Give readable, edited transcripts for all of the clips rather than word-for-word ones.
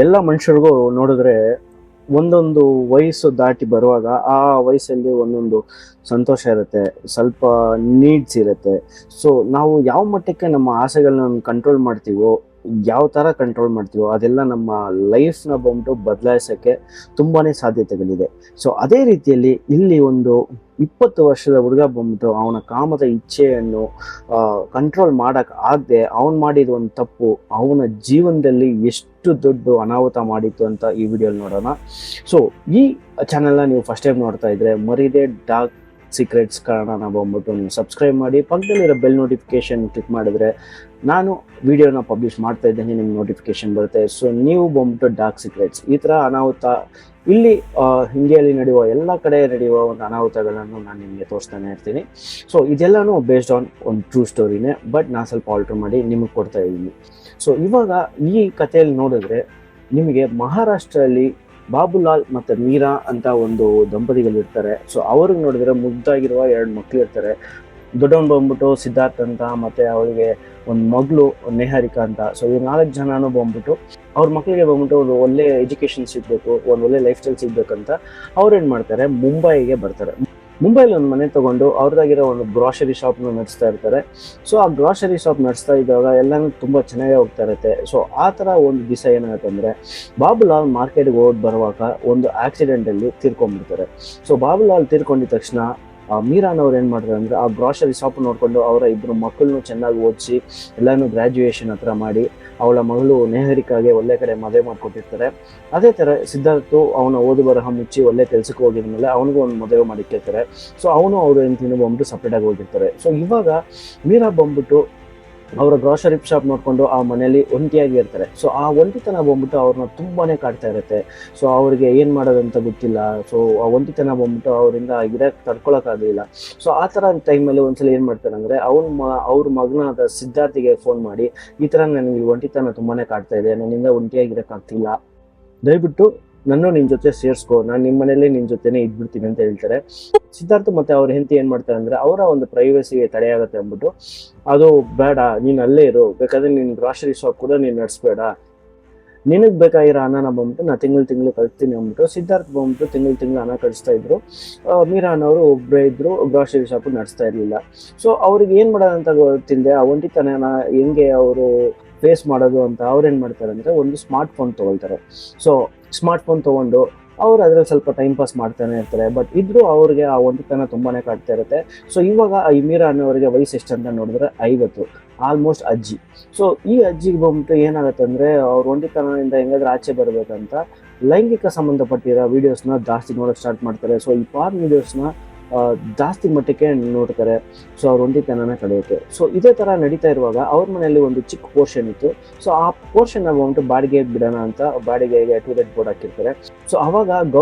ಎಲ್ಲ ಮನುಷ್ಯರಿಗೂ ನೋಡಿದ್ರೆ ಒಂದೊಂದು ವಯಸ್ಸು ದಾಟಿ ಬರುವಾಗ ಆ ವಯಸ್ಸಲ್ಲಿ ಒಂದೊಂದು ಸಂತೋಷ ಇರುತ್ತೆ, ಸ್ವಲ್ಪ ನೀಡ್ಸ್ ಇರುತ್ತೆ. ಸೊ ನಾವು ಯಾವ ಮಟ್ಟಕ್ಕೆ ನಮ್ಮ ಆಸೆಗಳನ್ನ ಕಂಟ್ರೋಲ್ ಮಾಡ್ತೀವೋ, ಯಾವ ಥರ ಕಂಟ್ರೋಲ್ ಮಾಡ್ತೀವೋ ಅದೆಲ್ಲ ನಮ್ಮ ಲೈಫ್ನ ಬಂದ್ಬಿಟ್ಟು ಬದಲಾಯಿಸೋಕ್ಕೆ ತುಂಬಾ ಸಾಧ್ಯತೆಗಳಿದೆ. ಸೊ ಅದೇ ರೀತಿಯಲ್ಲಿ ಇಲ್ಲಿ ಒಂದು 20 ವರ್ಷದ ಹುಡುಗ ಬಂದ್ಬಿಟ್ಟು ಅವನ ಕಾಮದ ಇಚ್ಛೆಯನ್ನು ಕಂಟ್ರೋಲ್ ಮಾಡೋಕ್ಕೆ ಆಗದೆ ಅವನು ಮಾಡಿದ ಒಂದು ತಪ್ಪು ಅವನ ಜೀವನದಲ್ಲಿ ಎಷ್ಟು ದೊಡ್ಡ ಅನಾಹುತ ಮಾಡಿತ್ತು ಅಂತ ಈ ವಿಡಿಯೋಲಿ ನೋಡೋಣ. ಸೊ ಈ ಚಾನೆಲ್ನ ನೀವು ಫಸ್ಟ್ ಟೈಮ್ ನೋಡ್ತಾ ಇದ್ರೆ ಮರೀದೆ ಡಾರ್ಕ್ ಸೀಕ್ರೆಟ್ಸ್ ಕಾರಣನ ಬಂದ್ಬಿಟ್ಟು ನೀವು ಸಬ್ಸ್ಕ್ರೈಬ್ ಮಾಡಿ, ಪಕ್ಕದಲ್ಲಿರೋ ಬೆಲ್ ನೋಟಿಫಿಕೇಶನ್ ಕ್ಲಿಕ್ ಮಾಡಿದ್ರೆ ನಾನು ವಿಡಿಯೋನ ಪಬ್ಲಿಷ್ ಮಾಡ್ತಾ ಇದ್ದೇನೆ, ನಿಮ್ಗೆ ನೋಟಿಫಿಕೇಶನ್ ಬರುತ್ತೆ. ಸೊ ನೀವು ಬಂದ್ಬಿಟ್ಟು ಡಾರ್ಕ್ ಸೀಕ್ರೆಟ್ಸ್ ಈ ಥರ ಅನಾಹುತ ಇಲ್ಲಿ ಇಂಡಿಯಾದಲ್ಲಿ ನಡೆಯುವ ಎಲ್ಲ ಕಡೆ ನಡೆಯುವ ಒಂದು ಅನಾಹುತಗಳನ್ನು ನಾನು ನಿಮಗೆ ತೋರಿಸ್ತಾನೆ ಇರ್ತೀನಿ. ಸೊ ಇದೆಲ್ಲನೂ ಬೇಸ್ಡ್ ಆನ್ ಒಂದು ಟ್ರೂ ಸ್ಟೋರಿನೇ, ಬಟ್ ನಾನು ಸ್ವಲ್ಪ ಆಲ್ಟರ್ ಮಾಡಿ ನಿಮಗೆ ಕೊಡ್ತಾ ಇದ್ದೀನಿ. ಸೊ ಇವಾಗ ಈ ಕಥೆಯಲ್ಲಿ ನೋಡಿದ್ರೆ ನಿಮಗೆ ಮಹಾರಾಷ್ಟ್ರಲ್ಲಿ ಬಾಬುಲಾಲ್ ಮತ್ತು ಮೀರಾ ಅಂತ ಒಂದು ದಂಪತಿಗಳು ಇರ್ತಾರೆ. ಸೊ ಅವ್ರಿಗೆ ನೋಡಿದ್ರೆ ಮುಗ್ಧಾಗಿರುವ 2 ಮಕ್ಳು ಇರ್ತಾರೆ. ದೊಡ್ಡವನು ಬಂದ್ಬಿಟ್ಟು ಸಿದ್ಧಾರ್ಥ್ ಅಂತ, ಮತ್ತು ಅವಳಿಗೆ ಒಂದು ಮಗಳು ನೇಹಾರಿಕಾ ಅಂತ. ಸೊ ಈ 4 ಜನನೂ ಬಂದ್ಬಿಟ್ಟು ಅವ್ರ ಮಕ್ಕಳಿಗೆ ಬಂದ್ಬಿಟ್ಟು ಒಂದು ಒಳ್ಳೆ ಎಜುಕೇಷನ್ ಸಿಗಬೇಕು, ಒಂದು ಒಳ್ಳೆ ಲೈಫ್ ಸ್ಟೈಲ್ ಸಿಗ್ಬೇಕಂತ ಅವ್ರೇನು ಮಾಡ್ತಾರೆ, ಮುಂಬೈಗೆ ಬರ್ತಾರೆ. ಮುಂಬೈಲಿ ಒಂದು ಮನೆ ತೊಗೊಂಡು ಅವ್ರದ್ದಾಗಿರೋ ಒಂದು ಗ್ರಾಸರಿ ಶಾಪ್ನ ನಡೆಸ್ತಾ ಇರ್ತಾರೆ. ಸೊ ಆ ಗ್ರಾಸರಿ ಶಾಪ್ ನಡೆಸ್ತಾ ಇದ್ದಾಗ ಎಲ್ಲನೂ ತುಂಬ ಚೆನ್ನಾಗೇ ಹೋಗ್ತಾ ಇರುತ್ತೆ. ಸೊ ಆ ಥರ ಒಂದು ದಿವಸ ಏನಾಗುತ್ತೆ ಅಂದರೆ ಬಾಬುಲಾಲ್ ಮಾರ್ಕೆಟ್ಗೆ ಹೋಗಿ ಬರುವಾಗ ಒಂದು ಆಕ್ಸಿಡೆಂಟಲ್ಲಿ ತೀರ್ಕೊಂಡ್ಬಿಡ್ತಾರೆ. ಸೊ ಬಾಬುಲಾಲ್ ತೀರ್ಕೊಂಡಿದ ತಕ್ಷಣ ಮೀರಾನವ್ರು ಏನು ಮಾಡ್ತಾರೆ ಅಂದರೆ ಆ ಗ್ರಾಸರಿ ಶಾಪ್ ನೋಡಿಕೊಂಡು ಅವರ 2 ಮಕ್ಕಳನ್ನು ಚೆನ್ನಾಗಿ ಓದಿಸಿ ಎಲ್ಲನೂ ಗ್ರ್ಯಾಜುಯೇಷನ್ ಹತ್ರ ಮಾಡಿ ಅವಳ ಮಗಳು ನೇಹರಿಕಾಗೆ ಒಳ್ಳೆ ಕಡೆ ಮದುವೆ ಮಾಡಿಕೊಟ್ಟಿರ್ತಾರೆ. ಅದೇ ಥರ ಸಿದ್ಧಾರ್ಥು ಅವನ ಓದು ಬರಹ ಮುಚ್ಚಿ ಒಳ್ಳೆ ಕೆಲಸಕ್ಕೆ ಹೋಗಿದ ಮೇಲೆ ಅವನಿಗೂ ಒಂದು ಮದುವೆ ಮಾಡಿಟ್ಟಿರ್ತಾರೆ. ಸೊ ಅವನು ಅವರು ಹೆಂಡತಿನೂ ಬಂದ್ಬಿಟ್ಟು ಸಪ್ರೇಟಾಗಿ ಹೋಗಿರ್ತಾರೆ. ಸೊ ಇವಾಗ ಮೀರಾ ಬಂದ್ಬಿಟ್ಟು ಅವರ ಗ್ರಾಸರಿ ಶಾಪ್ ನೋಡಿಕೊಂಡು ಆ ಮನೆಯಲ್ಲಿ ಒಂಟಿಯಾಗಿ ಇರ್ತಾರೆ. ಸೊ ಆ ಒಂಟಿತನ ಬಂದ್ಬಿಟ್ಟು ಅವ್ರನ್ನ ತುಂಬಾ ಕಾಡ್ತಾ ಇರುತ್ತೆ. ಸೊ ಅವ್ರಿಗೆ ಏನು ಮಾಡೋದಂತ ಗೊತ್ತಿಲ್ಲ. ಸೊ ಆ ಒಂಟಿತನ ಬಂದ್ಬಿಟ್ಟು ಅವರಿಂದ ಇರಕ್ಕೆ ತಡ್ಕೊಳಕ್ಕಾಗಲಿಲ್ಲ. ಸೊ ಆ ಥರ ಟೈಮಲ್ಲಿ ಒಂದ್ಸಲ ಏನು ಮಾಡ್ತಾರೆ ಅಂದರೆ ಅವ್ರ ಮಗನಾದ ಸಿದ್ಧಾರ್ಥಿಗೆ ಫೋನ್ ಮಾಡಿ, ಈ ಥರ ನನಗೆ ಒಂಟಿತನ ತುಂಬಾ ಕಾಡ್ತಾ ಇದೆ, ನನ್ನಿಂದ ಒಂಟಿಯಾಗಿರೋಕ್ಕಾಗ್ತಿಲ್ಲ, ದಯವಿಟ್ಟು ನಾನು ನಿನ್ನ ಜೊತೆ ಸೇರಿಸ್ಕೊ, ನಾನು ನಿಮ್ಮ ಮನೇಲಿ ನಿನ್ನ ಜೊತೆನೇ ಇದ್ಬಿಡ್ತೀನಿ ಅಂತ ಹೇಳ್ತಾರೆ. ಸಿದ್ಧಾರ್ಥ ಮತ್ತು ಅವ್ರ ಹೆಂಡತಿ ಏನು ಮಾಡ್ತಾರೆ ಅಂದರೆ ಅವರ ಒಂದು ಪ್ರೈವಸಿಗೆ ತಡೆಯಾಗುತ್ತೆ ಅಂದ್ಬಿಟ್ಟು, ಅದು ಬೇಡ, ನೀನು ಅಲ್ಲೇ ಇರು, ಬೇಕಾದ್ರೆ ನಿನ್ನ ಗ್ರಾಸರಿ ಶಾಪ್ ಕೂಡ ನೀನು ನಡೆಸಬೇಡ, ನಿನಗೆ ಬೇಕಾಗಿರೋ ಹಣನ ಬಂದ್ಬಿಟ್ಟು ನಾನು ತಿಂಗಳು ಕಳಿಸ್ತೀನಿ ಅಂದ್ಬಿಟ್ಟು ಸಿದ್ಧಾರ್ಥ ಬಂದ್ಬಿಟ್ಟು ತಿಂಗಳು ಹಣ ಕಳಿಸ್ತಾ ಇದ್ರು. ಮೀರಾ ಅನ್ನೋರು ಒಬ್ಬರೇ ಇದ್ರು, ಗ್ರಾಸರಿ ಶಾಪು ನಡೆಸ್ತಾ ಇರಲಿಲ್ಲ. ಸೊ ಅವ್ರಿಗೆ ಏನು ಮಾಡೋದಂತ ಗೊತ್ತಿಲ್ಲದೆ ಆ ಒಂಟಿತನನ ಹೆಂಗೆ ಅವರು ಫೇಸ್ ಮಾಡೋದು ಅಂತ ಅವ್ರೇನು ಮಾಡ್ತಾರೆ ಅಂದರೆ ಒಂದು ಸ್ಮಾರ್ಟ್ ಫೋನ್ ತೊಗೊಳ್ತಾರೆ. ಸೊ ಸ್ಮಾರ್ಟ್ ಫೋನ್ ತೊಗೊಂಡು ಅವ್ರು ಅದ್ರಲ್ಲಿ ಸ್ವಲ್ಪ ಟೈಮ್ ಪಾಸ್ ಮಾಡ್ತಾನೆ ಇರ್ತಾರೆ. ಬಟ್ ಇದ್ರೂ ಅವ್ರಿಗೆ ಆ ಒಂಟಿತನ ತುಂಬಾ ಕಾಡ್ತಾ ಇರುತ್ತೆ. ಸೊ ಇವಾಗ ಈ ಮೀರಾ ಅನ್ನೋರಿಗೆ ವಯಸ್ಸು ಎಷ್ಟಂತ ನೋಡಿದ್ರೆ 50, ಆಲ್ಮೋಸ್ಟ್ ಅಜ್ಜಿ. ಸೊ ಈ ಅಜ್ಜಿಗೆ ಬಂದ್ಬಿಟ್ಟು ಏನಾಗುತ್ತೆ ಅಂದರೆ ಅವ್ರ ಒಂಟಿತನದಿಂದ ಹೆಂಗಾದ್ರೂ ಆಚೆ ಬರಬೇಕಂತ ಲೈಂಗಿಕ ಸಂಬಂಧಪಟ್ಟಿರೋ ವೀಡಿಯೋಸ್ನ ಜಾಸ್ತಿ ನೋಡೋಕ್ಕೆ ಸ್ಟಾರ್ಟ್ ಮಾಡ್ತಾರೆ. ಸೊ ಈ ಪಾರ್ನ್ ವೀಡಿಯೋಸ್ನ ಜಾಸ್ತಿ ಮಟ್ಟಕ್ಕೆ ನೋಡ್ತಾರೆ. ಸೊ ಅವ್ರ ಒಂಟಿತನನ ಕಳೆಯುತ್ತೆ. ಸೊ ಇದೇ ಥರ ನಡೀತಾ ಇರುವಾಗ ಅವ್ರ ಮನೆಯಲ್ಲಿ ಒಂದು ಚಿಕ್ಕ ಪೋರ್ಷನ್ ಇತ್ತು. ಸೊ ಆ ಪೋರ್ಷನ್ನ ಬಂದ್ಬಿಟ್ಟು ಬಾಡಿಗೆ ಬಿಡೋಣ ಅಂತ ಬಾಡಿಗೆಗೆ ಟೂಲೆಟ್ ಬೋರ್ಡ್ ಹಾಕಿರ್ತಾರೆ. ಸೊ ಅವಾಗ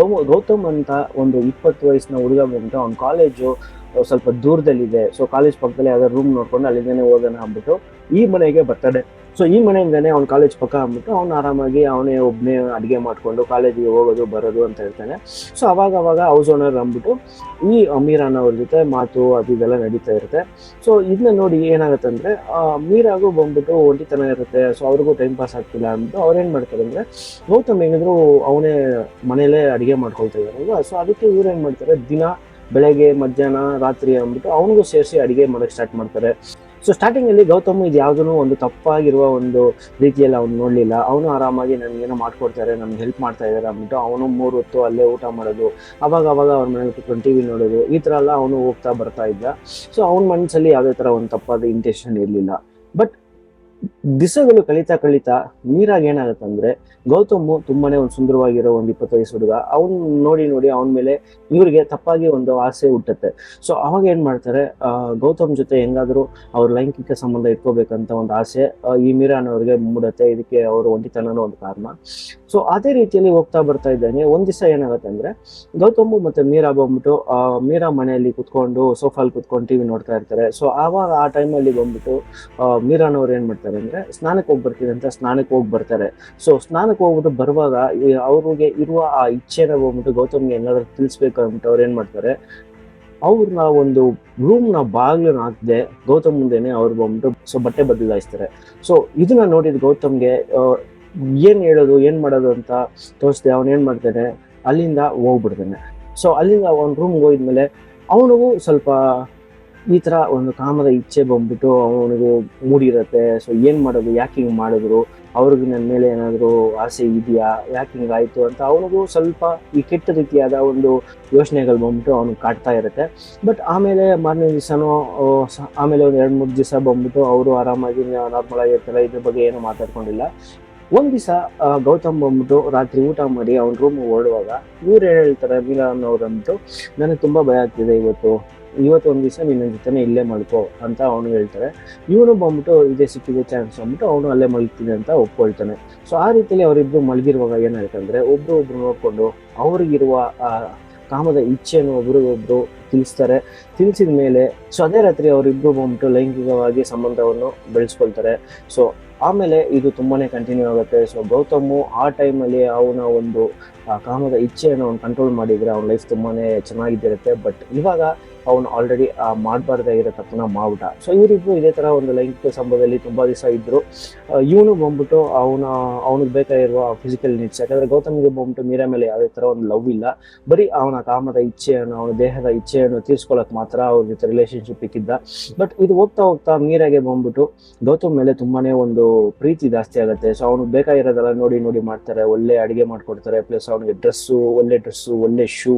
ಗೌತಮ್ ಅಂತ ಒಂದು 20 ವಯಸ್ಸಿನ ಹುಡುಗ ಬಂದ್ಬಿಟ್ಟು ಅವ್ನ ಕಾಲೇಜು ಸ್ವಲ್ಪ ದೂರದಲ್ಲಿದೆ. ಸೊ ಕಾಲೇಜ್ ಪಕ್ಕದಲ್ಲಿ ಯಾವ್ದಾದ್ರು ರೂಮ್ ನೋಡ್ಕೊಂಡು ಅಲ್ಲಿಂದನೇ ಹೋಗೋಣ ಅಂದ್ಬಿಟ್ಟು ಈ ಮನೆಗೆ ಬರ್ತಾನೆ. ಸೊ ಈ ಮನೆಯಿಂದನೇ ಅವ್ನ ಕಾಲೇಜ್ ಪಕ್ಕ ಅಂದ್ಬಿಟ್ಟು ಅವ್ನು ಆರಾಮಾಗಿ ಅವನೇ ಒಬ್ಬನೇ ಅಡುಗೆ ಮಾಡಿಕೊಂಡು ಕಾಲೇಜಿಗೆ ಹೋಗೋದು ಬರೋದು ಅಂತ ಹೇಳ್ತಾನೆ. ಸೊ ಅವಾಗ ಹೌಸ್ ಓನರ್ ಅಂದ್ಬಿಟ್ಟು ಈ ಮೀರಾನ ಅವ್ರ ಜೊತೆ ಮಾತು ಅದು ಇದೆಲ್ಲ ನಡೀತಾ ಇರುತ್ತೆ. ಸೊ ಇದನ್ನ ನೋಡಿ ಏನಾಗುತ್ತೆ ಅಂದರೆ ಮೀರಾಗೂ ಬಂದ್ಬಿಟ್ಟು ಒಂಟಿತನ ಇರುತ್ತೆ. ಸೊ ಅವ್ರಿಗೂ ಟೈಮ್ ಪಾಸ್ ಆಗ್ತಿಲ್ಲ ಅಂದ್ಬಿಟ್ಟು ಅವ್ರೇನು ಮಾಡ್ತಾರೆ ಅಂದರೆ ಗೌತಮ್ ಹೆಂಗಿದ್ರು ಅವನೇ ಮನೇಲೇ ಅಡುಗೆ ಮಾಡ್ಕೊಳ್ತಾ ಇದ್ದಾರಲ್ವ. ಸೊ ಅದಕ್ಕೆ ಇವ್ರು ಏನು ಮಾಡ್ತಾರೆ, ದಿನ ಬೆಳಗ್ಗೆ ಮಧ್ಯಾಹ್ನ ರಾತ್ರಿ ಅಂದ್ಬಿಟ್ಟು ಅವನಿಗೂ ಸೇರಿಸಿ ಅಡುಗೆ ಮಾಡೋಕ್ಕೆ ಸ್ಟಾರ್ಟ್ ಮಾಡ್ತಾರೆ. ಸೊ ಸ್ಟಾರ್ಟಿಂಗಲ್ಲಿ ಗೌತಮ್ ಇದು ಯಾವುದೂ ಒಂದು ತಪ್ಪಾಗಿರುವ ಒಂದು ರೀತಿಯಲ್ಲಿ ಅವ್ನು ನೋಡಲಿಲ್ಲ. ಅವನು ಆರಾಮಾಗಿ ನನಗೇನೋ ಮಾಡ್ಕೊಡ್ತಾರೆ, ನಮ್ಗೆ ಹೆಲ್ಪ್ ಮಾಡ್ತಾ ಇದ್ದಾರೆ ಅಂದ್ಬಿಟ್ಟು ಅವನು 3 ಹೊತ್ತು ಅಲ್ಲೇ ಊಟ ಮಾಡೋದು, ಅವಾಗ ಅವ್ರ ಮನೇಲಿ ಕುತ್ಕೊಂಡು TV ನೋಡೋದು, ಈ ಥರ ಎಲ್ಲ ಅವನು ಹೋಗ್ತಾ ಬರ್ತಾ ಇದ್ದ. ಸೊ ಅವನ ಮನಸ್ಸಲ್ಲಿ ಯಾವುದೇ ಥರ ಒಂದು ತಪ್ಪಾದ ಇಂಟೆನ್ಷನ್ ಇರಲಿಲ್ಲ. ಬಟ್ ದಿವಸಗಳು ಕಳೀತಾ ಮೀರಾಗ ಏನಾಗುತ್ತೆ ಅಂದರೆ ಗೌತಮ್ ತುಂಬಾನೇ ಒಂದು ಸುಂದರವಾಗಿರೋ ಒಂದು 20 ವಯಸ್ಸು ಹುಡುಗ, ಅವ್ನು ನೋಡಿ ಅವನ ಮೇಲೆ ಇವ್ರಿಗೆ ತಪ್ಪಾಗಿ ಒಂದು ಆಸೆ ಹುಟ್ಟುತ್ತೆ. ಸೊ ಅವಾಗ ಏನು ಮಾಡ್ತಾರೆ, ಗೌತಮ್ ಜೊತೆ ಹೆಂಗಾದರೂ ಅವ್ರ ಲೈಂಗಿಕ ಸಂಬಂಧ ಇಟ್ಕೋಬೇಕಂತ ಒಂದು ಆಸೆ ಈ ಮೀರಾನವ್ರಿಗೆ ಮೂಡುತ್ತೆ. ಇದಕ್ಕೆ ಅವರು ಒಂಟಿತನನೂ ಒಂದು ಕಾರಣ. ಸೊ ಅದೇ ರೀತಿಯಲ್ಲಿ ಹೋಗ್ತಾ ಬರ್ತಾ ಇದ್ದಾನೆ. ಒಂದು ದಿವಸ ಏನಾಗುತ್ತೆ ಅಂದರೆ ಗೌತಮ್ ಮತ್ತು ಮೀರಾ ಬಂದ್ಬಿಟ್ಟು ಮೀರಾ ಮನೆಯಲ್ಲಿ ಕುತ್ಕೊಂಡು ಸೋಫಾಲ್ ಕುತ್ಕೊಂಡು TV ನೋಡ್ತಾ ಇರ್ತಾರೆ. ಸೊ ಆವಾಗ ಆ ಟೈಮಲ್ಲಿ ಬಂದ್ಬಿಟ್ಟು ಮೀರಾನವ್ರು ಏನು ಮಾಡ್ತಾರೆ ಅಂದರೆ ಸ್ನಾನಕ್ಕೆ ಹೋಗಿ ಬರ್ತೀನಿ ಅಂತ ಸ್ನಾನಕ್ಕೆ ಹೋಗಿ ಬರ್ತಾರೆ. ಸೊ ಸ್ನಾನಕ್ಕೆ ಹೋಗ್ಬಿಟ್ಟು ಬರುವಾಗ ಅವ್ರಿಗೆ ಇರುವ ಆ ಇಚ್ಛೆನ ಹೋಗ್ಬಿಟ್ಟು ಗೌತಮ್ಗೆ ಏನಾದ್ರು ತಿಳಿಸ್ಬೇಕು ಅಂದ್ಬಿಟ್ಟು ಅವ್ರು ಏನು ಮಾಡ್ತಾರೆ, ಅವ್ರನ್ನ ಒಂದು ರೂಮ್ನ ಬಾಗಿಲನ್ನ ಹಾಕದೆ ಗೌತಮ್ ಮುಂದೆನೆ ಅವ್ರು ಬಂದ್ಬಿಟ್ಟು ಬಟ್ಟೆ ಬದಲಾಯಿಸ್ತಾರೆ. ಸೊ ಇದನ್ನ ನೋಡಿದ ಗೌತಮ್ಗೆ ಏನ್ ಹೇಳೋದು ಏನ್ ಮಾಡೋದು ಅಂತ ತೋರಿಸ್ದೆ. ಅವನೇನ್ ಮಾಡ್ತಾನೆ, ಅಲ್ಲಿಂದ ಹೋಗ್ಬಿಡ್ತಾನೆ. ಸೊ ಅಲ್ಲಿಂದ ಅವನ ರೂಮ್ಗೆ ಹೋಗಿದ್ಮೇಲೆ ಅವನಿಗೂ ಸ್ವಲ್ಪ ಈ ತರ ಒಂದು ಕಾಮದ ಇಚ್ಛೆ ಬಂದ್ಬಿಟ್ಟು ಅವನಿಗೆ ಮೂಡಿರುತ್ತೆ. ಸೊ ಏನ್ ಮಾಡೋದು, ಯಾಕೆ ಹಿಂಗ್ ಮಾಡಿದ್ರು, ಅವ್ರಿಗೆ ನನ್ನ ಮೇಲೆ ಏನಾದ್ರು ಆಸೆ ಇದೆಯಾ, ಯಾಕೆ ಹಿಂಗಾಯ್ತು ಅಂತ ಅವನಿಗೂ ಸ್ವಲ್ಪ ಈ ಕೆಟ್ಟ ರೀತಿಯಾದ ಒಂದು ಯೋಚನೆಗಳು ಬಂದ್ಬಿಟ್ಟು ಅವ್ನಿಗೆ ಕಾಡ್ತಾ ಇರುತ್ತೆ. ಬಟ್ ಆಮೇಲೆ ಮಾರನೇ ದಿವಸನೋ ಆಮೇಲೆ ಒಂದು 2-3 ದಿವಸ ಬಂದ್ಬಿಟ್ಟು ಅವರು ಆರಾಮಾಗಿ ನಾರ್ಮಲ್ ಆಗಿರ್ತಾರೆ, ಇದ್ರ ಬಗ್ಗೆ ಏನು ಮಾತಾಡ್ಕೊಂಡಿಲ್ಲ. ಒಂದ್ ದಿವಸ ಗೌತಮ್ ಬಂದ್ಬಿಟ್ಟು ರಾತ್ರಿ ಊಟ ಮಾಡಿ ಅವ್ನ ರೂಮ್ ಓಡುವಾಗ ಇವ್ರು ಹೇಳ್ತಾರೆ, ಮೀರಾ ಅನ್ನೋರು ಅಂದ್ಬಿಟ್ಟು, ನನಗೆ ತುಂಬಾ ಭಯ ಆಗ್ತಿದೆ ಇವತ್ತು ಒಂದ್ ದಿವಸ ನಿನ್ನ ಜೊತೆನೆ ಇಲ್ಲೇ ಮಲ್ಕೋ ಅಂತ ಅವನು ಹೇಳ್ತಾರೆ. ಇವನು ಬಂದ್ಬಿಟ್ಟು ಇದೇ ಸಿಕ್ಕಿದೆ ಚಾನ್ಸ್ ಅಂದ್ಬಿಟ್ಟು ಅವನು ಅಲ್ಲೇ ಮಲ್ಗ್ತೀನಿ ಅಂತ ಒಪ್ಕೊಳ್ತಾನೆ. ಸೊ ಆ ರೀತಿಯಲ್ಲಿ ಅವರಿಬ್ರು ಮಲಗಿರುವಾಗ ಏನಾಗುತ್ತೆ ಅಂದ್ರೆ ಒಬ್ರು ನೋಡ್ಕೊಂಡು ಅವ್ರಿಗಿರುವ ಕಾಮದ ಇಚ್ಛೆಯನ್ನು ಒಬ್ರಿಗೊಬ್ರು ತಿಳಿಸಿದ ಮೇಲೆ ಸೊ ಅದೇ ರಾತ್ರಿ ಅವರಿಬ್ರು ಬಂದ್ಬಿಟ್ಟು ಲೈಂಗಿಕವಾಗಿ ಸಂಬಂಧವನ್ನು ಬೆಳೆಸ್ಕೊಳ್ತಾರೆ. ಸೊ ಆಮೇಲೆ ಇದು ತುಂಬಾನೇ ಕಂಟಿನ್ಯೂ ಆಗುತ್ತೆ. ಸೊ ಗೌತಮು ಆ ಟೈಮಲ್ಲಿ ಅವನ ಒಂದು ಕಾಮದ ಇಚ್ಛೆಯನ್ನು ಅವ್ನು ಕಂಟ್ರೋಲ್ ಮಾಡಿದ್ರೆ ಅವನ ಲೈಫ್ ತುಂಬಾನೇ ಚೆನ್ನಾಗಿದ್ದಿರುತ್ತೆ. ಬಟ್ ಇವಾಗ ಅವನು ಆಲ್ರೆಡಿ ಮಾಡಬಾರ್ದಾಗಿರೋ ತಪ್ಪನ್ನ ಮಾಡ್ಬಿಟ್ಟ. ಸೊ ಇವರಿಬ್ರು ಇದೇ ತರ ಒಂದು ಲೈಂಗಿಕ ಸಂಬಂಧದಲ್ಲಿ ತುಂಬಾ ದಿವಸ ಇದ್ರು. ಇವನು ಬಂದ್ಬಿಟ್ಟು ಅವನಿಗೆ ಬೇಕಾಗಿರುವ ಫಿಸಿಕಲ್ ನೀಡ್ಸ್, ಯಾಕಂದ್ರೆ ಗೌತಮ್ಗೆ ಬಂದ್ಬಿಟ್ಟು ಮೀರಾ ಮೇಲೆ ಯಾವುದೇ ತರ ಒಂದು ಲವ್ ಇಲ್ಲ, ಬರೀ ಅವನ ಕಾಮದ ಇಚ್ಛೆಯನ್ನು, ಅವನ ದೇಹದ ಇಚ್ಛೆಯನ್ನು ತೀರ್ಸ್ಕೊಳಕ್ ಮಾತ್ರ ಅವ್ರ ಜೊತೆ ರಿಲೇಶನ್ಶಿಪ್ ಇಕ್ಕಿದ್ದ. ಬಟ್ ಇದು ಹೋಗ್ತಾ ಮೀರಾಗೆ ಬಂದ್ಬಿಟ್ಟು ಗೌತಮ್ ಮೇಲೆ ತುಂಬಾನೇ ಒಂದು ಪ್ರೀತಿ ಜಾಸ್ತಿ ಆಗುತ್ತೆ. ಸೊ ಅವ್ನಿಗೆ ಬೇಕಾಗಿರೋದೆಲ್ಲ ನೋಡಿ ಮಾಡ್ತಾರೆ, ಒಳ್ಳೆ ಅಡಿಗೆ ಮಾಡ್ಕೊಡ್ತಾರೆ, ಪ್ಲಸ್ ಅವನಿಗೆ ಒಳ್ಳೆ ಡ್ರೆಸ್ಸು, ಒಳ್ಳೆ ಶೂ,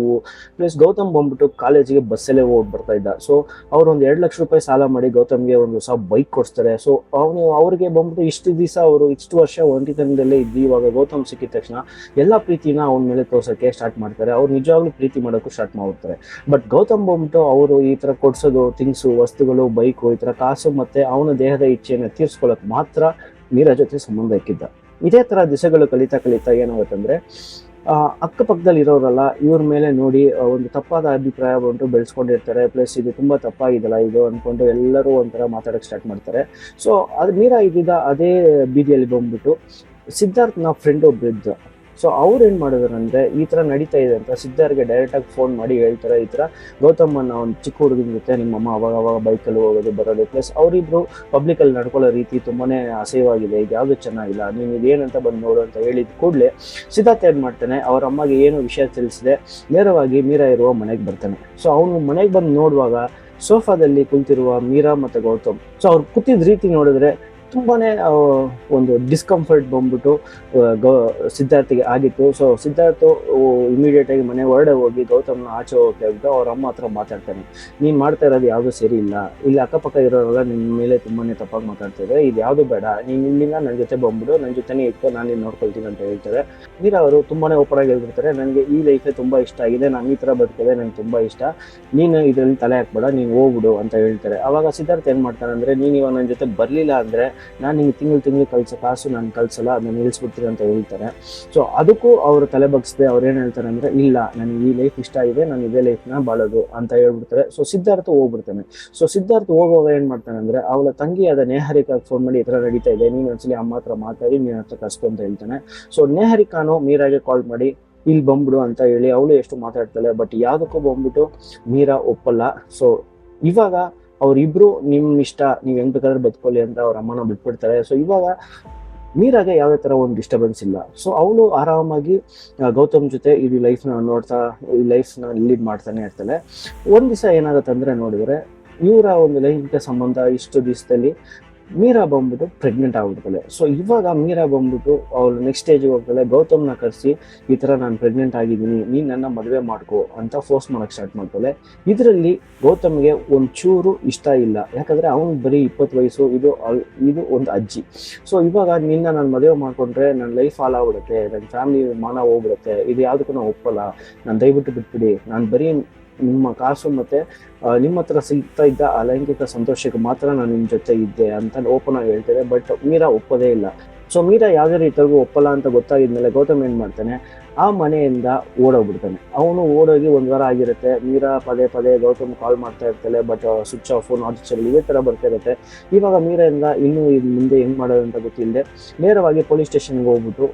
ಪ್ಲಸ್ ಗೌತಮ್ ಬಂದ್ಬಿಟ್ಟು ಕಾಲೇಜಿಗೆ ಬಸ್ಸಲ್ಲೇ ಹೋಗಿ ಬರ್ತಾ ಇದ್ದ. ಸೊ ಅವ್ರು ಒಂದು 2 ಲಕ್ಷ ರೂಪಾಯಿ ಸಾಲ ಮಾಡಿ ಗೌತಮ್ಗೆ ಒಂದು ಹೊಸ ಬೈಕ್ ಕೊಡಿಸ್ತಾರೆ. ಸೊ ಅವ್ರಿಗೆ ಬಂದ್ಬಿಟ್ಟು ಇಷ್ಟು ದಿವಸ ಅವರು ಇಷ್ಟು ವರ್ಷ ಒಂಟಿತನದಲ್ಲೇ ಇದ್ದು ಇವಾಗ ಗೌತಮ್ ಸಿಕ್ಕಿದ ತಕ್ಷಣ ಎಲ್ಲಾ ಪ್ರೀತಿನ ಅವನ ಮೇಲೆ ತೋರ್ಸಕ್ಕೆ ಸ್ಟಾರ್ಟ್ ಮಾಡ್ತಾರೆ. ಅವ್ರು ನಿಜವಾಗ್ಲೂ ಪ್ರೀತಿ ಮಾಡೋಕ್ಕೂ ಸ್ಟಾರ್ಟ್ ಮಾಡ್ತಾರೆ. ಬಟ್ ಗೌತಮ್ ಬಂದ್ಬಿಟ್ಟು ಅವರು ಈ ತರ ಕೊಡ್ಸೋದು ಥಿಂಗ್ಸು, ವಸ್ತುಗಳು, ಬೈಕು, ಈ ತರ ಕಾಸು ಮತ್ತೆ ಅವನ ದೇಹದ ಇಚ್ಛೆಯನ್ನು ತೀರ್ಸ್ಕೊಳಕ್ ಮಾತ್ರ ಮೀರಾ ಜೊತೆ ಸಂಬಂಧ ಇಕ್ಕಿದ್ದ. ಇದೇ ತರ ದಿವಸಗಳು ಕಲಿತಾ ಏನಾಗುತ್ತಂದ್ರೆ ಅಕ್ಕಪಕ್ಕದಲ್ಲಿ ಇರೋರಲ್ಲ ಇವ್ರ ಮೇಲೆ ನೋಡಿ ಒಂದು ತಪ್ಪಾದ ಅಭಿಪ್ರಾಯ ಬಂದು ಬೆಳೆಸ್ಕೊಂಡಿರ್ತಾರೆ. ಪ್ಲಸ್ ಇದು ತುಂಬಾ ತಪ್ಪಾಗಿದಲ್ಲ ಇದು ಅನ್ಕೊಂಡು ಎಲ್ಲರೂ ಒಂಥರ ಮಾತಾಡಕ್ ಸ್ಟಾರ್ಟ್ ಮಾಡ್ತಾರೆ. ಸೊ ಅದು ಮೀರಾ ಇದ್ದಿದ್ದ ಅದೇ ಬೀದಿಯಲ್ಲಿ ಬಂದ್ಬಿಟ್ಟು ಸಿದ್ಧಾರ್ಥನ ಫ್ರೆಂಡ್ ಒಬ್ರು ಇದ್ದ. ಸೊ ಅವ್ರು ಏನ್ ಮಾಡಿದ್ರು ಅಂದ್ರೆ ಈ ತರ ನಡೀತಾ ಇದೆ ಅಂತ ಸಿದ್ಧಾರ್ಥ್ಗೆ ಡೈರೆಕ್ಟ್ ಆಗಿ ಫೋನ್ ಮಾಡಿ ಹೇಳ್ತಾರೆ, ಈ ತರ ಗೌತಮನ್ನ ಒಂದು ಚಿಕ್ಕ ಹುಡುಗನ ಜೊತೆ ನಿಮ್ಮಮ್ಮ ಅವಾಗ ಬೈಕಲ್ಲಿ ಹೋಗೋದು ಬರೋದು, ಪ್ಲಸ್ ಅವರಿಬ್ರು ಪಬ್ಲಿಕ್ ಅಲ್ಲಿ ನಡ್ಕೊಳ್ಳೋ ರೀತಿ ತುಂಬಾನೇ ಅಸಹ್ಯವಾಗಿದೆ, ಇದು ಯಾವ್ದು ಚೆನ್ನಾಗಿಲ್ಲ, ನೀನು ಇದೇನಂತ ಬಂದು ನೋಡು ಅಂತ ಹೇಳಿದ ಕೂಡಲೇ ಸಿದ್ಧಾರ್ಥ ಏನ್ ಮಾಡ್ತಾನೆ, ಅವ್ರ ಅಮ್ಮಗೆ ಏನು ವಿಷಯ ತಿಳಿಸಿದೆ ನೇರವಾಗಿ ಮೀರಾ ಇರುವ ಮನೆಗೆ ಬರ್ತಾನೆ. ಸೊ ಅವನು ಮನೆಗೆ ಬಂದು ನೋಡುವಾಗ ಸೋಫಾದಲ್ಲಿ ಕುಳಿತಿರುವ ಮೀರಾ ಮತ್ತೆ ಗೌತಮ್, ಸೊ ಅವ್ರು ಕೂತಿದ ರೀತಿ ನೋಡಿದ್ರೆ ತುಂಬಾನೇ ಒಂದು ಡಿಸ್ಕಂಫರ್ಟ್ ಬಂದ್ಬಿಟ್ಟು ಸಿದ್ಧಾರ್ಥಿಗೆ ಆಗಿತ್ತು. ಸೊ ಸಿದ್ಧಾರ್ಥ ಇಮಿಡಿಯೇಟ್ ಆಗಿ ಮನೆ ಹೊರಡೆ ಹೋಗಿ ಗೌತಮ್ನ ಆಚೆ ಹೋಗಕ್ಕೆ ಹೇಳ್ಬಿಟ್ಟು ಅವ್ರ ಅಮ್ಮ ಹತ್ರ ಮಾತಾಡ್ತಾನೆ, ನೀನ್ ಮಾಡ್ತಾ ಇರೋದು ಯಾವ್ದು ಸರಿ ಇಲ್ಲ, ಇಲ್ಲಿ ಅಕ್ಕಪಕ್ಕ ಇರೋರೆಲ್ಲ ನಿನ್ ಮೇಲೆ ತುಂಬಾನೇ ತಪ್ಪಾಗಿ ಮಾತಾಡ್ತಾ ಇದ್ದಾರೆ, ಇದು ಯಾವ್ದು ಬೇಡ, ನೀನ್ ಇಲ್ಲಿಂದ ನನ್ನ ಜೊತೆ ಬಂದ್ಬಿಡು, ನನ್ನ ಜೊತೆನೇ ಇಟ್ಟು ನಾನು ನಿನ್ ನೋಡ್ಕೊಳ್ತೀನಿ ಅಂತ ಹೇಳ್ತಾರೆ. ಮೀರಾ ಅವರು ತುಂಬಾನೇ ಓಪನ್ ಆಗಿ ಹೇಳ್ಬಿಡ್ತಾರೆ, ನನಗೆ ಈ ಲೈಫೇ ತುಂಬಾ ಇಷ್ಟ ಆಗಿದೆ, ನಾನು ಈ ತರ ಬದುಕಿದೆ ನಂಗೆ ತುಂಬಾ ಇಷ್ಟ, ನೀನು ಇದ್ರಲ್ಲಿ ತಲೆ ಹಾಕ್ಬೇಡ, ನೀನ್ ಹೋಗ್ಬಿಡು ಅಂತ ಹೇಳ್ತಾರೆ. ಅವಾಗ ಸಿದ್ಧಾರ್ಥ ಏನ್ ಮಾಡ್ತಾನೆ ಅಂದ್ರೆ, ನೀನ್ ಇವಾಗ ನನ್ನ ಜೊತೆ ಬರ್ಲಿಲ್ಲ ಅಂದ್ರೆ ನಾನು ನಿಂಗೆ ತಿಂಗಳು ಕಳ್ಸೋ ಕಾಸು ನಾನು ಕಳ್ಸಲ್ಲ, ಅದನ್ನ ನಿಲ್ಲಿಸ್ಬಿಡ್ತೀನಿ ಅಂತ ಹೇಳ್ತಾರೆ. ಸೊ ಅದಕ್ಕೂ ಅವರು ತಲೆ ಬಗ್ಸದೆ ಅವ್ರು ಏನ್ ಹೇಳ್ತಾರೆ ಅಂದ್ರೆ, ಇಲ್ಲ ನನಗೆ ಈ ಲೈಫ್ ಇಷ್ಟ ಇದೆ, ನಾನು ಇದೇ ಲೈಫ್ನ ಬಾಳೋದು ಅಂತ ಹೇಳ್ಬಿಡ್ತಾರೆ. ಸೊ ಸಿದ್ಧಾರ್ಥ ಹೋಗ್ಬಿಡ್ತಾನೆ. ಸೊ ಸಿದ್ಧಾರ್ಥ ಹೋಗುವಾಗ ಏನ್ ಮಾಡ್ತಾನೆ ಅಂದ್ರೆ, ಅವಳ ತಂಗಿ ಆದ ನೇಹರಿಕಾಗ್ ಫೋನ್ ಮಾಡಿ ಈ ತರ ನಡೀತಾ ಇದೆ, ನೀನ್ ಒಂದ್ಸಲಿ ಅಮ್ಮ ಹತ್ರ ಮಾತಾಡಿ ನೀನ್ ಹತ್ರ ಕರ್ಸ್ಕೊ ಅಂತ ಹೇಳ್ತಾನೆ. ಸೊ ನೇಹರಿಕಾನು ಮೀರಾಗೆ ಕಾಲ್ ಮಾಡಿ ಇಲ್ಲಿ ಬಂದ್ಬಿಡು ಅಂತ ಹೇಳಿ ಅವಳು ಎಷ್ಟು ಮಾತಾಡ್ತಾಳೆ, ಬಟ್ ಯಾವ್ದಕ್ಕೂ ಬಂದ್ಬಿಟ್ಟು ಮೀರಾ ಒಪ್ಪಲ್ಲ. ಸೊ ಇವಾಗ ಅವ್ರಿಬ್ರು ನಿಮ್ ಇಷ್ಟ, ನೀವ್ ಹೆಂಗ್ ಬೇಕಾದ್ರೆ ಬದುಕೊಳ್ಳಿ ಅಂತ ಅವ್ರ ಅಮ್ಮನ ಬಿಟ್ಬಿಡ್ತಾರೆ. ಸೊ ಇವಾಗ ಮೀರಾಗೆ ಯಾವುದೇ ತರ ಒಂದು ಡಿಸ್ಟರ್ಬೆನ್ಸ್ ಇಲ್ಲ. ಸೊ ಅವಳು ಆರಾಮಾಗಿ ಗೌತಮ್ ಜೊತೆ ಈ ಲೈಫ್ನ ನೋಡ್ತಾ ಈ ಲೈಫ್ನ ಲೀಡ್ ಮಾಡ್ತಾನೆ ಇರ್ತಾಳೆ. ಒಂದ್ ದಿವಸ ಏನಾಗುತ್ತೆ ಅಂದ್ರೆ ನೋಡಿದ್ರೆ, ಇವರ ಒಂದು ಲೈಂಗಿಕ ಸಂಬಂಧ ಇಷ್ಟು ದಿವಸದಲ್ಲಿ ಮೀರಾ ಬಂದ್ಬಿಟ್ಟು ಪ್ರೆಗ್ನೆಂಟ್ ಆಗ್ಬಿಡ್ತಾಳೆ. ಸೊ ಇವಾಗ ಮೀರಾ ಬಂದ್ಬಿಟ್ಟು ಅವಳು ನೆಕ್ಸ್ಟ್ ಸ್ಟೇಜ್ಗೆ ಹೋಗ್ತಾಳೆ, ಗೌತಮ್ನ ಕರೆಸಿ ಈ ತರ ನಾನು ಪ್ರೆಗ್ನೆಂಟ್ ಆಗಿದ್ದೀನಿ, ನೀನ್ ನನ್ನ ಮದುವೆ ಮಾಡ್ಕೋ ಅಂತ ಫೋರ್ಸ್ ಮಾಡಕ್ ಸ್ಟಾರ್ಟ್ ಮಾಡ್ತಾಳೆ. ಇದರಲ್ಲಿ ಗೌತಮ್ಗೆ ಒಂಚೂರು ಇಷ್ಟ ಇಲ್ಲ, ಯಾಕಂದ್ರೆ ಅವ್ನ್ ಬರೀ 20 ವಯಸ್ಸು, ಇದು ಒಂದು ಅಜ್ಜಿ. ಸೊ ಇವಾಗ ನಿನ್ನ ನಾನು ಮದುವೆ ಮಾಡ್ಕೊಂಡ್ರೆ ನನ್ನ ಲೈಫ್ ಹಾಳಾಗ್ಬಿಡುತ್ತೆ, ನನ್ನ ಫ್ಯಾಮಿಲಿ ಮಾನ ಹೋಗ್ಬಿಡುತ್ತೆ, ಇದು ಯಾವ್ದಕ್ಕೂ ನಾವು ಒಪ್ಪಲ್ಲ, ನಾನು ದಯವಿಟ್ಟು ಬಿಟ್ಬಿಡಿ, ನಾನು ಬರೀ ನಿಮ್ಮ ಕಾಸು ಮತ್ತೆ ನಿಮ್ಮ ಹತ್ರ ಸಿಗ್ತಾ ಇದ್ದ ಆ ಲೈಂಗಿಕ ಸಂತೋಷಕ್ಕೆ ಮಾತ್ರ ನಾನು ನಿಮ್ ಜೊತೆ ಇದ್ದೆ ಅಂತ ಓಪನ್ ಆಗಿ ಹೇಳ್ತಾರೆ. ಬಟ್ ಮೀರಾ ಒಪ್ಪೋದೇ ಇಲ್ಲ. ಸೊ ಮೀರಾ ಯಾವುದೇ ರೀತಿಯಾಗೂ ಒಪ್ಪಲ್ಲ ಅಂತ ಗೊತ್ತಾಗಿದ್ಮೇಲೆ ಗೌತಮ್ ಏನ್ ಮಾಡ್ತಾನೆ, ಆ ಮನೆಯಿಂದ ಓಡೋಗ್ಬಿಡ್ತಾನೆ. ಅವನು ಓಡೋಗಿ 1 ವಾರ ಆಗಿರುತ್ತೆ. ಮೀರಾ ಪದೇ ಗೌತಮ್ ಕಾಲ್ ಮಾಡ್ತಾ ಇರ್ತಾಳೆ, but switch off, not reachable ಇದೇ ತರ ಬರ್ತಾ ಇರುತ್ತೆ. ಇವಾಗ ಮೀರಾಯಿಂದ ಇನ್ನೂ ಮುಂದೆ ಹೆಂಗ್ ಮಾಡೋದು ಅಂತ ಗೊತ್ತಿಲ್ಲದೆ ನೇರವಾಗಿ ಪೊಲೀಸ್ ಸ್ಟೇಷನ್ಗೆ ಹೋಗ್ಬಿಟ್ಟು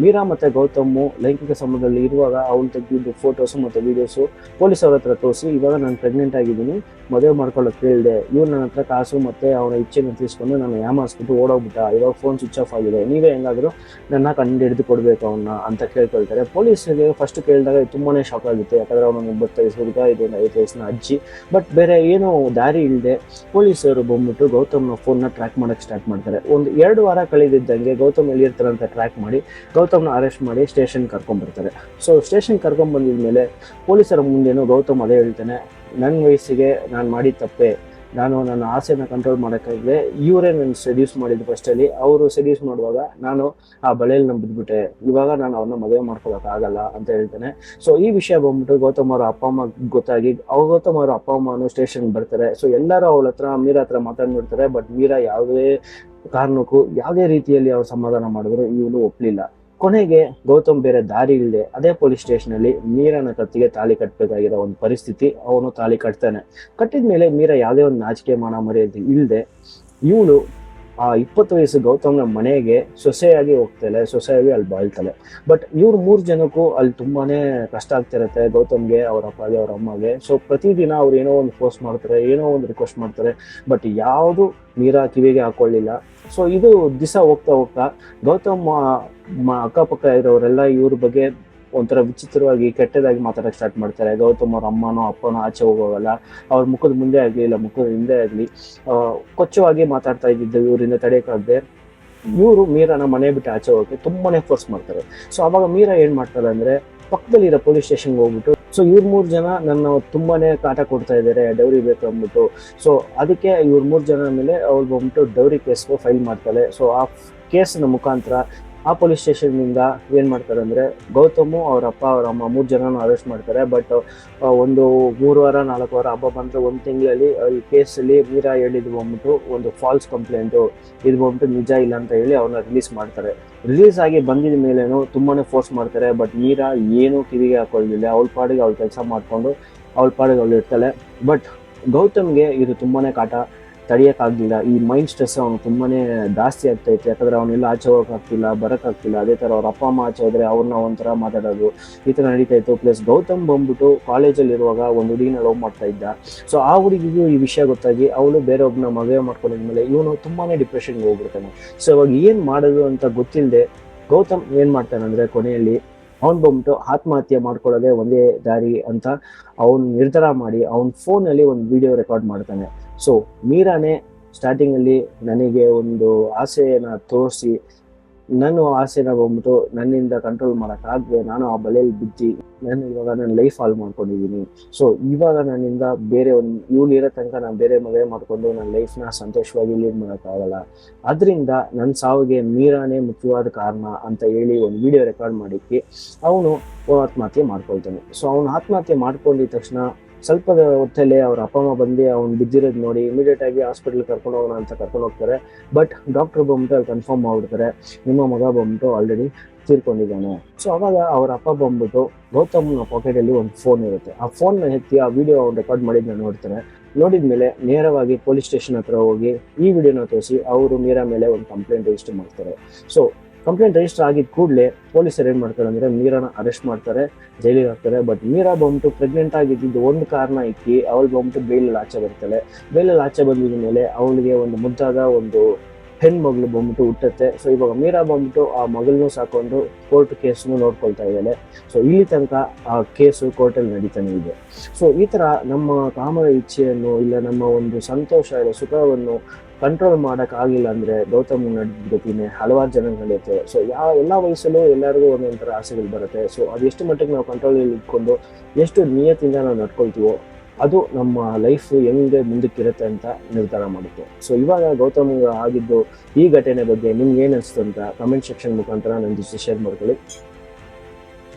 ಮೀರಾ ಮತ್ತು ಗೌತಮ್ ಲೈಂಗಿಕ ಸಂಬಂಧದಲ್ಲಿ ಇರುವಾಗ ಅವಳು ತೆಗೆದಿದ್ದು ಫೋಟೋಸು ಮತ್ತು ವೀಡಿಯೋಸು ಪೊಲೀಸವ್ರ ಹತ್ರ ತೋರಿಸಿ, ಇವಾಗ ನಾನು ಪ್ರೆಗ್ನೆಂಟ್ ಆಗಿದ್ದೀನಿ, ಮದುವೆ ಮಾಡ್ಕೊಳ್ಳೋಕೆ ಕೇಳಿದೆ, ಇವ್ರು ನನ್ನ ಹತ್ರ ಕಾಸು ಮತ್ತು ಅವನ ಇಚ್ಛೆನ ತಿಳಿಸ್ಕೊಂಡು ನಾನು ಯಾಮಾರಿಸ್ಬಿಟ್ಟು ಓಡೋಗ್ಬಿಟ್ಟ, ಇವಾಗ ಫೋನ್ ಸ್ವಿಚ್ ಆಫ್ ಆಗಿದೆ, ನೀವೇ ಹೆಂಗಾದರೂ ನನ್ನ ಕಂಡು ಹಿಡಿದು ಕೊಡಬೇಕು ಅವನ್ನ ಅಂತ ಕೇಳ್ಕೊಳ್ತಾರೆ. ಪೊಲೀಸರಿಗೆ ಫಸ್ಟ್ ಕೇಳಿದಾಗ ತುಂಬಾ ಶಾಕ್ ಆಗುತ್ತೆ, ಯಾಕಂದರೆ ಅವನು 30 ವಯಸ್ಸು ಹುಡುಗ, ಇದು 5 ವಯಸ್ಸಿನ ಅಜ್ಜಿ. ಬಟ್ ಬೇರೆ ಏನೋ ದಾರಿ ಇಲ್ಲದೆ ಪೊಲೀಸರು ಬಂದ್ಬಿಟ್ಟು ಗೌತಮ್ನ ಫೋನ್ನ ಟ್ರ್ಯಾಕ್ ಮಾಡೋಕ್ಕೆ ಸ್ಟಾರ್ಟ್ ಮಾಡ್ತಾರೆ. ಒಂದು 2 ವಾರ ಕಳೆದಿದ್ದಂಗೆ ಗೌತಮ್ ಎಲ್ಲಿರ್ತಾರೆ ಅಂತ ಟ್ರ್ಯಾಕ್ ಮಾಡಿ ಗೌತಮ್ನ ಅರೆಸ್ಟ್ ಮಾಡಿ ಸ್ಟೇಷನ್ ಕರ್ಕೊಂಡ್ಬರ್ತಾರೆ. ಸೊ ಸ್ಟೇಷನ್ ಕರ್ಕೊಂಡ್ಬಂದಿದ್ಮೇಲೆ ಪೊಲೀಸರ ಮುಂದೇನು ಗೌತಮ್ ಅದೇ ಹೇಳ್ತಾನೆ, ನನ್ನ ವಯಸ್ಸಿಗೆ ನಾನು ಮಾಡಿದ ತಪ್ಪೆ, ನಾನು ನನ್ನ ಆಸೆನ ಕಂಟ್ರೋಲ್ ಮಾಡೋಕ್ಕಾಗದೆ ಇವರೇ ನನ್ನ ಸೆಡ್ಯೂಸ್ ಮಾಡಿದ್ದು. ಫಸ್ಟಲ್ಲಿ ಅವರು ಸೆಡ್ಯೂಸ್ ಮಾಡುವಾಗ ನಾನು ಆ ಬಳೆಯಲ್ಲಿ ನಂಬಿದ್ಬಿಟ್ಟೆ, ಇವಾಗ ನಾನು ಅವ್ರನ್ನ ಮದುವೆ ಮಾಡ್ಕೊಳಕ್ಕಾಗಲ್ಲ ಅಂತ ಹೇಳ್ತಾನೆ. ಸೊ ಈ ವಿಷಯ ಬಂದ್ಬಿಟ್ಟು ಗೌತಮ್ ಅವರ ಅಪ್ಪ ಅಮ್ಮ ಗೊತ್ತಾಗಿ ಗೌತಮ್ ಅವರ ಅಪ್ಪ ಅಮ್ಮನೂ ಸ್ಟೇಷನ್ಗೆ ಬರ್ತಾರೆ. ಸೊ ಎಲ್ಲರೂ ಅವಳ ಹತ್ರ ಮೀರಾ ಹತ್ರ ಮಾತಾಡ್ಬಿಡ್ತಾರೆ. ಬಟ್ ಮೀರಾ ಯಾವುದೇ ಕಾರಣಕ್ಕೂ ಯಾವುದೇ ರೀತಿಯಲ್ಲಿ ಅವ್ರು ಸಮಾಧಾನ ಮಾಡಿದ್ರು ಇವನು ಒಪ್ಪಲಿಲ್ಲ. ಕೊನೆಗೆ ಗೌತಮ್ ಬೇರೆ ದಾರಿ ಇಲ್ಲದೆ ಅದೇ ಪೊಲೀಸ್ ಸ್ಟೇಷನಲ್ಲಿ ಮೀರಾನ ಕತ್ತಿಗೆ ತಾಳಿ ಕಟ್ಟಬೇಕಾಗಿರೋ ಒಂದು ಪರಿಸ್ಥಿತಿ, ಅವನು ತಾಳಿ ಕಟ್ತಾನೆ. ಕಟ್ಟಿದ ಮೇಲೆ ಮೀರಾ ಯಾವುದೇ ಒಂದು ನಾಚಿಕೆ ಮಾನ ಮರ್ಯಾದೆ ಇಲ್ಲದೆ ಇವಳು ಆ 20 ವಯಸ್ಸು ಗೌತಮ್ನ ಮನೆಗೆ ಸೊಸೆಯಾಗಿ ಹೋಗ್ತಾಳೆ, ಸೊಸೆಯಾಗಿ ಅಲ್ಲಿ ಬಾಳ್ತಾಳೆ. ಬಟ್ ಇವ್ರು 3 ಜನಕ್ಕೂ ಅಲ್ಲಿ ತುಂಬಾನೇ ಕಷ್ಟ ಆಗ್ತಿರತ್ತೆ, ಗೌತಮ್ಗೆ, ಅವ್ರ ಅಪ್ಪಗೆ, ಅವ್ರ ಅಮ್ಮಗೆ. ಸೊ ಪ್ರತಿದಿನ ಅವ್ರು ಏನೋ ಒಂದು ಫೋರ್ಸ್ ಮಾಡ್ತಾರೆ, ಏನೋ ಒಂದು ರಿಕ್ವೆಸ್ಟ್ ಮಾಡ್ತಾರೆ, ಬಟ್ ಯಾವುದು ಮೀರಾ ಕಿವಿಗೆ ಹಾಕೊಳ್ಳಿಲ್ಲ. ಸೊ ಇದು ದಿವಸ ಹೋಗ್ತಾ ಹೋಗ್ತಾ ಗೌತಮ್ ಅಕ್ಕಪಕ್ಕ ಇರೋರೆಲ್ಲ ಇವ್ರ ಬಗ್ಗೆ ಒಂಥರ ವಿಚಿತ್ರವಾಗಿ ಕೆಟ್ಟದಾಗಿ ಮಾತಾಡಕ್ಕೆ ಸ್ಟಾರ್ಟ್ ಮಾಡ್ತಾರೆ. ಗೌತಮ್ ಅವ್ರ ಅಮ್ಮನೋ ಅಪ್ಪನೋ ಆಚೆ ಹೋಗೋವಲ್ಲ, ಅವ್ರ ಮುಖದ ಮುಂದೆ ಆಗಲಿ ಇಲ್ಲ ಮುಖದ ಹಿಂದೆ ಆಗಲಿ ಕೊಚ್ಚವಾಗಿ ಮಾತಾಡ್ತಾ ಇದ್ದಿದ್ದು ಇವರಿಂದ ತಡೆಯೋಕ್ಕಾಗದೆ ಇವರು ಮೀರಾನ ಮನೆ ಬಿಟ್ಟು ಆಚೆ ಹೋಗೋಕ್ಕೆ ತುಂಬಾನೇ ಫೋರ್ಸ್ ಮಾಡ್ತಾರೆ. ಸೊ ಅವಾಗ ಮೀರಾ ಏನ್ ಮಾಡ್ತಾರೆ ಅಂದ್ರೆ ಪಕ್ಕದಲ್ಲಿರೋ ಪೊಲೀಸ್ ಸ್ಟೇಷನ್ಗೆ ಹೋಗ್ಬಿಟ್ಟು, ಸೊ ಇವ್ರ 3 ಜನ ನನ್ನ ತುಂಬಾನೇ ಕಾಟ ಕೊಡ್ತಾ ಇದ್ದಾರೆ, ಡೌರಿ ಬೇಕು ಅಂದ್ಬಿಟ್ಟು. ಸೊ ಅದಕ್ಕೆ ಇವ್ರ 3 ಜನ ಮೇಲೆ ಅವ್ರು ಬಂದ್ಬಿಟ್ಟು ಡೌರಿ ಕೇಸ್ಗೆ ಫೈಲ್ ಮಾಡ್ತಾಳೆ. ಸೊ ಆ ಕೇಸ್ನ ಮುಖಾಂತರ ಆ ಪೊಲೀಸ್ ಸ್ಟೇಷನ್ನಿಂದ ಏನು ಮಾಡ್ತಾರೆ ಅಂದರೆ ಗೌತಮು, ಅವ್ರ ಅಪ್ಪ, ಅವ್ರ ಅಮ್ಮ 3 ಜನನೂ ಅರೆಸ್ಟ್ ಮಾಡ್ತಾರೆ. ಬಟ್ ಒಂದು 3 ವಾರ 4 ವಾರ ಹಬ್ಬ ಬಂದರೆ 1 ತಿಂಗಳಲ್ಲಿ ಈ ಕೇಸಲ್ಲಿ ಮೀರಾ ಹೇಳಿದ್ದು ಬಂದ್ಬಿಟ್ಟು ಒಂದು ಫಾಲ್ಸ್ ಕಂಪ್ಲೇಂಟು, ಇದು ಬಂದ್ಬಿಟ್ಟು ನಿಜ ಇಲ್ಲ ಅಂತ ಹೇಳಿ ಅವ್ರನ್ನ ರಿಲೀಸ್ ಮಾಡ್ತಾರೆ. ರಿಲೀಸ್ ಆಗಿ ಬಂದಿದ ಮೇಲೇನು ತುಂಬಾ ಫೋರ್ಸ್ ಮಾಡ್ತಾರೆ. ಬಟ್ ಮೀರಾ ಏನೂ ಕಿವಿಗೆ ಹಾಕೊಳ್ಳಿಲ್ಲ, ಅವಳ ಪಾಡಿಗೆ ಅವಳು ಕೆಲಸ ಮಾಡಿಕೊಂಡು ಅವಳ ಪಾಡಿಗೆ ಅವಳು ಇರ್ತಾಳೆ. ಬಟ್ ಗೌತಮ್ಗೆ ಇದು ತುಂಬಾ ಕಾಟ ತಡೆಯೋಕ್ಕಾಗಲಿಲ್ಲ. ಈ ಮೈಂಡ್ ಸ್ಟ್ರೆಸ್ ಅವನು ತುಂಬಾ ಜಾಸ್ತಿ ಆಗ್ತೈತೆ, ಯಾಕಂದರೆ ಅವನೆಲ್ಲ ಆಚೆ ಹೋಗೋಕ್ಕಾಗ್ತಿಲ್ಲ, ಬರೋಕ್ಕಾಗ್ತಿಲ್ಲ. ಅದೇ ಥರ ಅವ್ರ ಅಪ್ಪ ಅಮ್ಮ ಆಚೆ ಹೋದರೆ ಅವ್ರನ್ನ ಒಂಥರ ಮಾತಾಡೋದು ಈ ಥರ ನಡೀತಾ ಇತ್ತು. ಪ್ಲಸ್ ಗೌತಮ್ ಬಂದ್ಬಿಟ್ಟು ಕಾಲೇಜಲ್ಲಿರುವಾಗ ಒಂದು ಹುಡುಗಿನ ಲವ್ ಮಾಡ್ತಾ ಇದ್ದ. ಸೊ ಆ ಹುಡುಗಿಗೂ ಈ ವಿಷಯ ಗೊತ್ತಾಗಿ ಅವಳು ಬೇರೆ ಒಬ್ಬನ ಮದುವೆ ಮಾಡ್ಕೊಂಡಿದ್ಮೇಲೆ ಇವನು ತುಂಬಾ ಡಿಪ್ರೆಷನ್ಗೆ ಹೋಗ್ಬಿಡ್ತಾನೆ. ಸೊ ಇವಾಗ ಏನು ಮಾಡೋದು ಅಂತ ಗೊತ್ತಿಲ್ಲದೆ ಗೌತಮ್ ಏನು ಮಾಡ್ತಾನೆ ಅಂದರೆ ಕೊನೆಯಲ್ಲಿ ಅವ್ನು ಬಂದ್ಬಿಟ್ಟು ಆತ್ಮಹತ್ಯೆ ಮಾಡ್ಕೊಳ್ಳೋದೇ ಒಂದೇ ದಾರಿ ಅಂತ ಅವ್ನು ನಿರ್ಧಾರ ಮಾಡಿ ಅವ್ನ ಫೋನಲ್ಲಿ ಒಂದು ವಿಡಿಯೋ ರೆಕಾರ್ಡ್ ಮಾಡ್ತಾನೆ. ಸೊ ಮೀರಾನೇ ಸ್ಟಾರ್ಟಿಂಗಲ್ಲಿ ನನಗೆ ಒಂದು ಆಸೆನ ತೋರಿಸಿ ನಾನು ಆಸೆನ ಬಂದ್ಬಿಟ್ಟು ನನ್ನಿಂದ ಕಂಟ್ರೋಲ್ ಮಾಡೋಕ್ಕಾಗದೆ ನಾನು ಆ ಬಲೆಯಲ್ಲಿ ಬಿದ್ದು ನಾನು ಇವಾಗ ನನ್ನ ಲೈಫ್ ಹಾಳು ಮಾಡ್ಕೊಂಡಿದ್ದೀನಿ. ಸೊ ಇವಾಗ ನನ್ನಿಂದ ಬೇರೆ ಇವಳು ಇರೋ ತನಕ ನಾನು ಬೇರೆ ಮದುವೆ ಮಾಡಿಕೊಂಡು ನನ್ನ ಲೈಫ್ನ ಸಂತೋಷವಾಗಿ ಲೀಡ್ ಮಾಡೋಕ್ಕಾಗಲ್ಲ, ಅದರಿಂದ ನನ್ನ ಸಾವಿಗೆ ಮೀರಾನೇ ಮುಖ್ಯವಾದ ಕಾರಣ ಅಂತ ಹೇಳಿ ಒಂದು ವಿಡಿಯೋ ರೆಕಾರ್ಡ್ ಮಾಡಿಕ್ಕೆ ಅವನು ಆತ್ಮಹತ್ಯೆ ಮಾಡ್ಕೊಳ್ತಾನೆ. ಸೊ ಅವನು ಆತ್ಮಹತ್ಯೆ ಮಾಡ್ಕೊಂಡಿದ ತಕ್ಷಣ ಸ್ವಲ್ಪ ಹೊತ್ತಲ್ಲೇ ಅವ್ರ ಅಪ್ಪ ಅಮ್ಮ ಬಂದು ಅವ್ನು ಬಿದ್ದಿರೋದು ನೋಡಿ ಇಮಿಡಿಯೇಟ್ ಆಗಿ ಹಾಸ್ಪಿಟಲ್ ಕರ್ಕೊಂಡು ಹೋಗೋಣ ಅಂತ ಕರ್ಕೊಂಡು ಹೋಗ್ತಾರೆ. ಬಟ್ ಡಾಕ್ಟರ್ ಬಂದ್ಬಿಟ್ಟು ಅಲ್ಲಿ ಕನ್ಫರ್ಮ್ ಮಾಡ್ಬಿಡ್ತಾರೆ, ನಿಮ್ಮ ಮಗ ಬಂದ್ಬಿಟ್ಟು ಆಲ್ರೆಡಿ ತೀರ್ಕೊಂಡಿದ್ದಾನೆ. ಸೊ ಅವಾಗ ಅವ್ರ ಅಪ್ಪ ಬಂದ್ಬಿಟ್ಟು ಗೌತಮ್ನ ಪಾಕೆಟಲ್ಲಿ ಒಂದು ಫೋನ್ ಇರುತ್ತೆ, ಆ ಫೋನ್ನ ಎತ್ತಿ ಆ ವಿಡಿಯೋ ಅವ್ನು ರೆಕಾರ್ಡ್ ಮಾಡಿದ್ನ ನೋಡ್ತಾರೆ. ನೋಡಿದ್ಮೇಲೆ ನೇರವಾಗಿ ಪೊಲೀಸ್ ಸ್ಟೇಷನ್ ಹತ್ರ ಹೋಗಿ ಈ ವಿಡಿಯೋನ ತೋರಿಸಿ ಅವರು ಮೀರಾ ಮೇಲೆ ಒಂದು ಕಂಪ್ಲೇಂಟ್ ರಿಜಿಸ್ಟರ್ ಮಾಡ್ತಾರೆ. ಸೊ ಕಂಪ್ಲೇಂಟ್ ರಿಜಿಸ್ಟರ್ ಆಗಿದ್ದ ಕೂಡಲೇ ಪೊಲೀಸರು ಏನು ಮಾಡ್ತಾರೆ ಅಂದರೆ ಮೀರಾನ ಅರೆಸ್ಟ್ ಮಾಡ್ತಾರೆ, ಜೈಲಿಗೆ ಹಾಕ್ತಾರೆ. ಬಟ್ ಮೀರಾ ಬಂದ್ಬಿಟ್ಟು ಪ್ರೆಗ್ನೆಂಟ್ ಆಗಿದ್ದು ಒಂದು ಕಾರಣ ಇಕ್ಕಿ ಅವಳು ಬಂದ್ಬಿಟ್ಟು ಬೇಲಲ್ಲಿ ಆಚೆ ಬರ್ತಾಳೆ. ಬೇಲಲ್ಲಿ ಆಚೆ ಬಂದಿದ ಮೇಲೆ ಅವಳಿಗೆ ಒಂದು ಮುದ್ದಾದ ಒಂದು ಹೆಣ್ಮಗಳು ಬಂದ್ಬಿಟ್ಟು ಹುಟ್ಟುತ್ತೆ. ಸೊ ಇವಾಗ ಮೀರಾ ಬಂದ್ಬಿಟ್ಟು ಆ ಮಗಳನ್ನೂ ಸಾಕೊಂಡು ಕೋರ್ಟ್ ಕೇಸನ್ನು ನೋಡ್ಕೊಳ್ತಾ ಇದ್ದಾಳೆ. ಸೊ ಇಲ್ಲಿ ತನಕ ಆ ಕೇಸು ಕೋರ್ಟಲ್ಲಿ ನಡೀತಾನೆ ಇದೆ. ಸೊ ಈ ಥರ ನಮ್ಮ ಕಾಮದ ಇಚ್ಛೆಯನ್ನು ಇಲ್ಲ ನಮ್ಮ ಒಂದು ಸಂತೋಷ ಇಲ್ಲ ಸುಖವನ್ನು ಕಂಟ್ರೋಲ್ ಮಾಡೋಕ್ಕಾಗಿಲ್ಲ ಅಂದರೆ ಗೌತಮ್ ನಡೆದ ಗತಿನೇ ಹಲವಾರು ಜನ ನಡೆಯುತ್ತೆ. ಸೊ ಎಲ್ಲ ವಯಸ್ಸಲ್ಲೂ ಎಲ್ಲರಿಗೂ ಒಂದೊಂಥರ ಆಸೆಗಳು ಬರುತ್ತೆ. ಸೊ ಅದು ಎಷ್ಟು ಮಟ್ಟಿಗೆ ನಾವು ಕಂಟ್ರೋಲಲ್ಲಿ ಇಟ್ಕೊಂಡು ಎಷ್ಟು ನಿಯತ್ತಿಂದ ನಾವು ನಡ್ಕೊಳ್ತೀವೋ ಅದು ನಮ್ಮ ಲೈಫ್ ಹೆಂಗೆ ಮುಂದಕ್ಕಿರುತ್ತೆ ಅಂತ ನಿರ್ಧಾರ ಮಾಡುತ್ತೆ. ಸೊ ಇವಾಗ ಗೌತಮ್ ಆಗಿದ್ದು ಈ ಘಟನೆ ಬಗ್ಗೆ ನಿಮ್ಗೆ ಏನು ಅನಿಸ್ತು ಅಂತ ಕಮೆಂಟ್ ಸೆಕ್ಷನ್ ಮುಖಾಂತರ ನನ್ನ ಜೊತೆ ಶೇರ್ ಮಾಡ್ಕೊಳ್ಳಿ.